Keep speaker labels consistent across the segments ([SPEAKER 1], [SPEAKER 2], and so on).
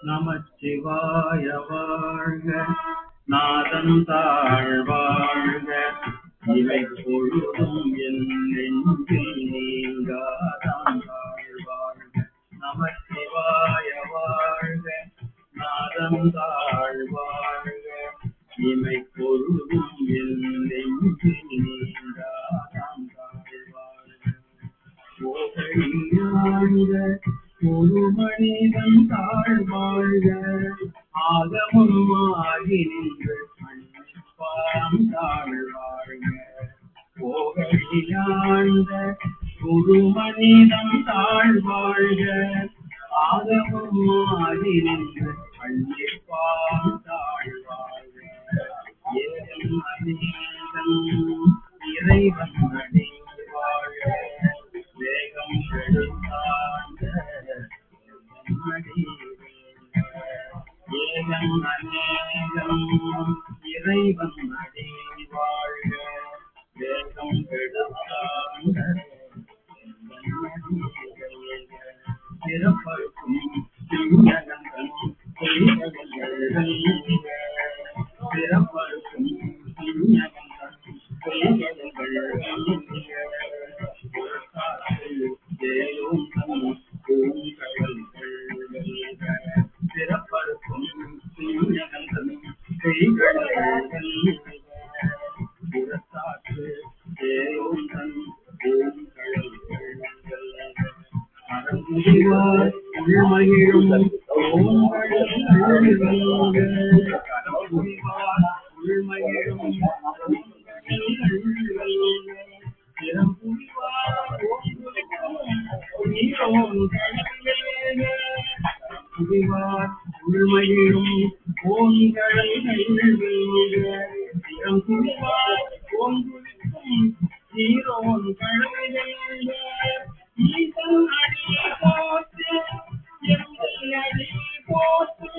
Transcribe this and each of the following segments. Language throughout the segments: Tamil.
[SPEAKER 1] நமச்சிவாய வாழ்க, நாதன் தாழ் வாழ்க, இவை பொழுதும் என் நெஞ்சில் நீங்காதான் வாழ்க. நமச்சிவாய வாழ்க, நாதன் தாழ் வாழ்க, இமை பொழுதும் என் நெஞ்சில் நீங்காதான் வாழ்க. ஒரு மனிதன் தாழ்வாழ்க, ஆகமமாகி நின்று அன்பாம் தாழ்வாழ்க. போகழியாழ்ந்த ஒரு மனிதன் தாழ்வாழ்க, ஆகமமாகி நின்று அன்பாம் தாழ்வாழ்க. ஏகம் அநேகம் இறைவன் அடி வாழ்க, வேகம் எழுந்தாண்ட ஏகம் அநேகம் இறைவன் அடி வாழ்க, வேகம் எழுந்தாண்ட பிறப்பருக்கும் திண்ணகங்கள் பொய்கள், பிறப்பருக்கும் திண்ணகங்கள் பொய்கள், பிறப்பருக்கும் திண்ணகங்களும் கைகள், புறத்தாற்று தேயோந்தன் பூங்கடல்கள், அறமுடிவார் உள்மகிழும் அறமுடிவார் உள்மகிழும் புரிவார் உள்மகிழும் ஓங்கடல் திறம் புரிவார் ஓங்குவிக்கும் நீரோன் கழல்கள். ஈசன் அடி போற்று, எங்கள் அடி போற்று,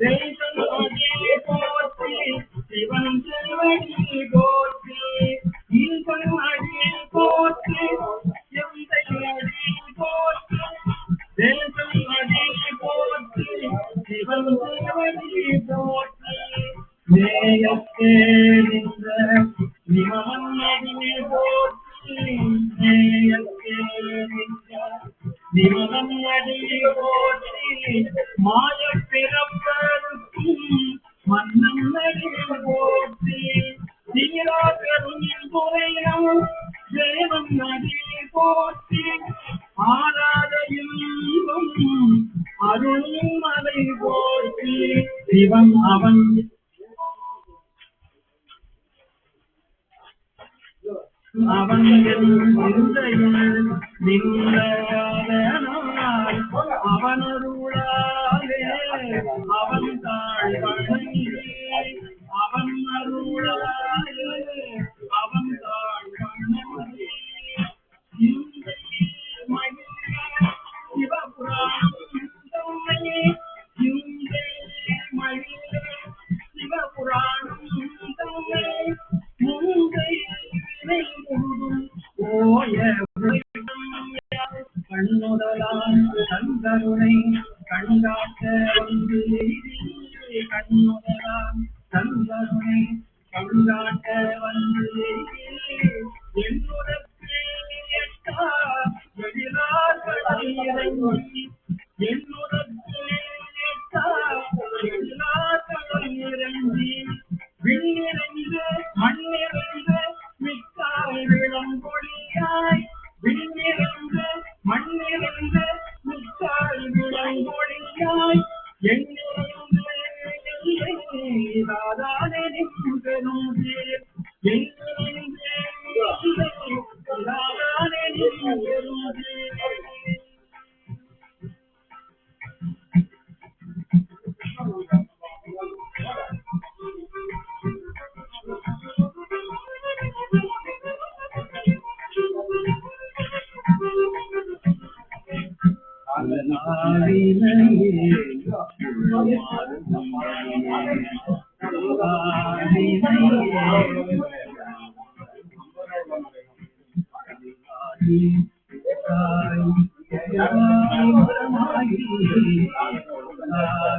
[SPEAKER 1] தேசன் அடி போற்று, சிவன் செல்வடி போற்று. ஈசன் அடி போற்று, எங்கள் அடி போற்று, தேசன் அடி போற்று, சிவன் செல்வடி போற்று. நேயத்தே நின்ற நிமலன் அடி போற்று, நேயத்தே நின்ற நிமலன் அடி போற்றி. மாயப் பிறப்பருக்கும் மன்னன் அடி போற்றி. தீரா பெரும் துறையம் தேவன் அடி போற்றி. ஆராத இன்பம் அருளும் அதை போற்றி. சிவன் அவன் அவன் நின்றதனால் அவனருளாலே அவன் தாழ் வணங்கி, அவன் அருளாலே அவன் தாழ் வணங்கி. சிவபுராணம் தம்மையே சிவபுராணம் தம்மை முந்தை கண்ணுதலான் தங்கருணை கண்காட்ட வந்து கண்ணுதலான் தங்கருணை கண்காட்ட வந்து என்னுடற்கு எட்டா எழிலார்களை இறங்கி, என்னுடற்கு எட்டா எழிலார்களை இறங்கி, விண்ணிறைந்து மண்ணிறைந்து மிக்காய் விளங்கொழியாய், விண்ணிறைந்து மண்ணிறைந்து மிக்காய் விளங்கொழியாய், எண்ணிறைந்து ராதானே பெரும் பேர், எண்ணிறைந்து ராதானே பெரும் பேர்.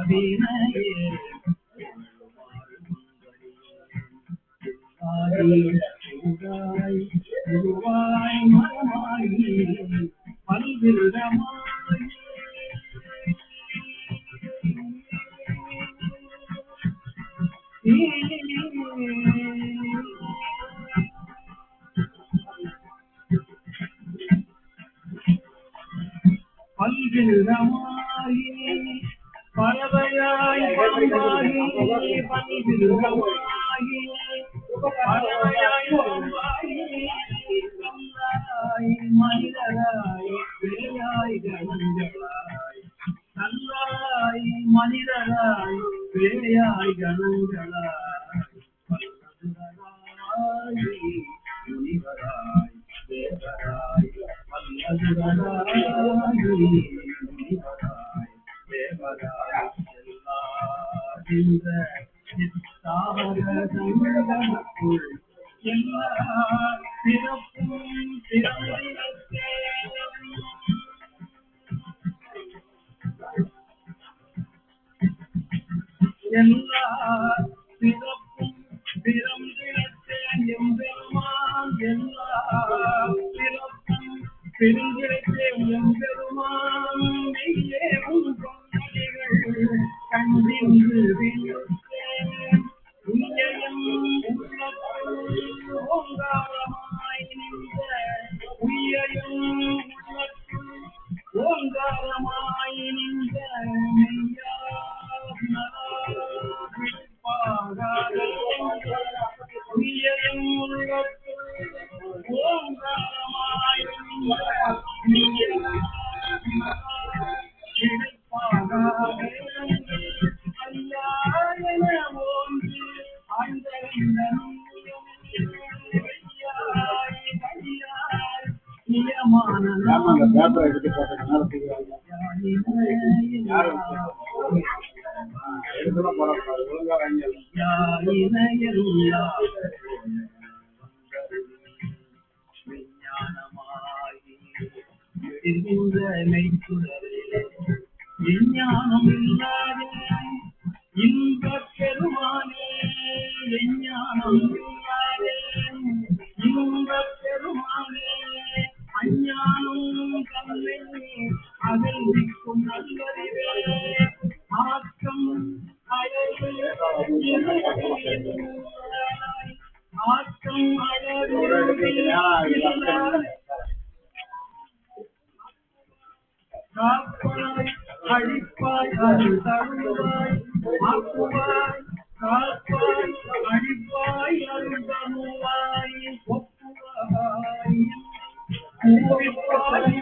[SPEAKER 1] வினையே குருவாய் மரமாயி பல்விருடமாயி பல்விருடமாயி பறவையாய் பாம்பாகி பல்விருடமாயி பறவையாய் பாம்பாகி கல்லாய் மனிதராய் பேயாய் கணங்களாய் கல்லாய் மனிதராய் பேயாய் கணங்களாய் பல்லதுராய் முனிவராய் தேவராய் பல்லதுராய் முனிவராய் தேவராய் இந்த சித்தாவரங்களுக்குள் எல்லா பிறப்பும் பிறந்தே எல்லா பிறப்பும் பிறந்திடத்தேன் எம்பெருமான் எல்லா பிறப்பும் பிறந்திடத்தேன் எம்பெருமான் நீயேவும் பொன்னடிகள் கண்டின்று விழுத்தேன் உய்யையும் உள்ளத்துள் ஓங்காரமாய் நின்ற உய்யையும் உள்ளத்துள் ஓங்காரமாய் நின்ற உய்யையும் உள்ளத்துள் ஓங்காரமாய் நின்ற விஞ்ஞானம் இல்லாத இன்பப் பெருமானே விஞ்ஞானம் இல்லாத இன்பப் பெருமானே அஞ்ஞானம் தன்னை அகழ்விக்கும் நல்லறிவே ஆக்கம் அழகு ஆக்கம் அழகு காப்பாய் அழிப்பாய் அருள் தருவாய் ஆக்குவாய் காப்பாய் அழிப்பாய் அருள் தருவாய் ஒப்புவாய் பூவிப்பாய்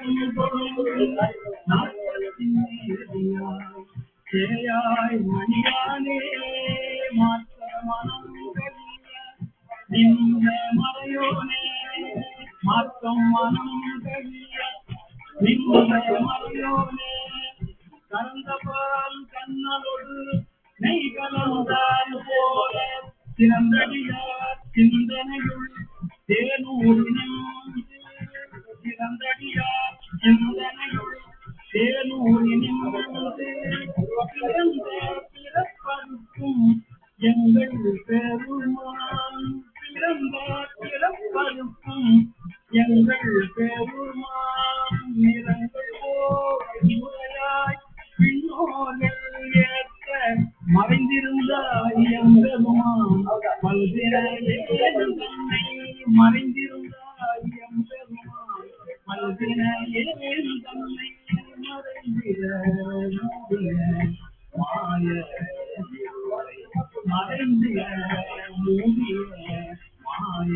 [SPEAKER 1] நாற்பத்தின் நேரியாய் சேயாய் மணியானே மாற்ற மனம் கழிய இந்த மறையோனே மாற்றம் மனம் கழிய மறையோனே கலந்தபால் கண்ணலோடு நெய் கலந்தால் போல சிறந்தடியார் சிந்தனையுள் தேனூரினும் சிறந்தடியார் சிந்தனையுள் தேனூரினும் பிறந்த பிறப்பருக்கும் எங்கள் பெருமான் பிறந்த பிறப்பருக்கும் எங்கள் பெருமான் நிறங்கள் முறையாய் பின்னோர்கள் ஏற்க மறைந்திருந்தாய் எம்பெருமான் பல்வினையே தன்னை மறைந்திருந்தாய் எம்பெருமான் பல்வினையே தன்னை மறைந்திட மாய மறைந்திட மூடிய மாய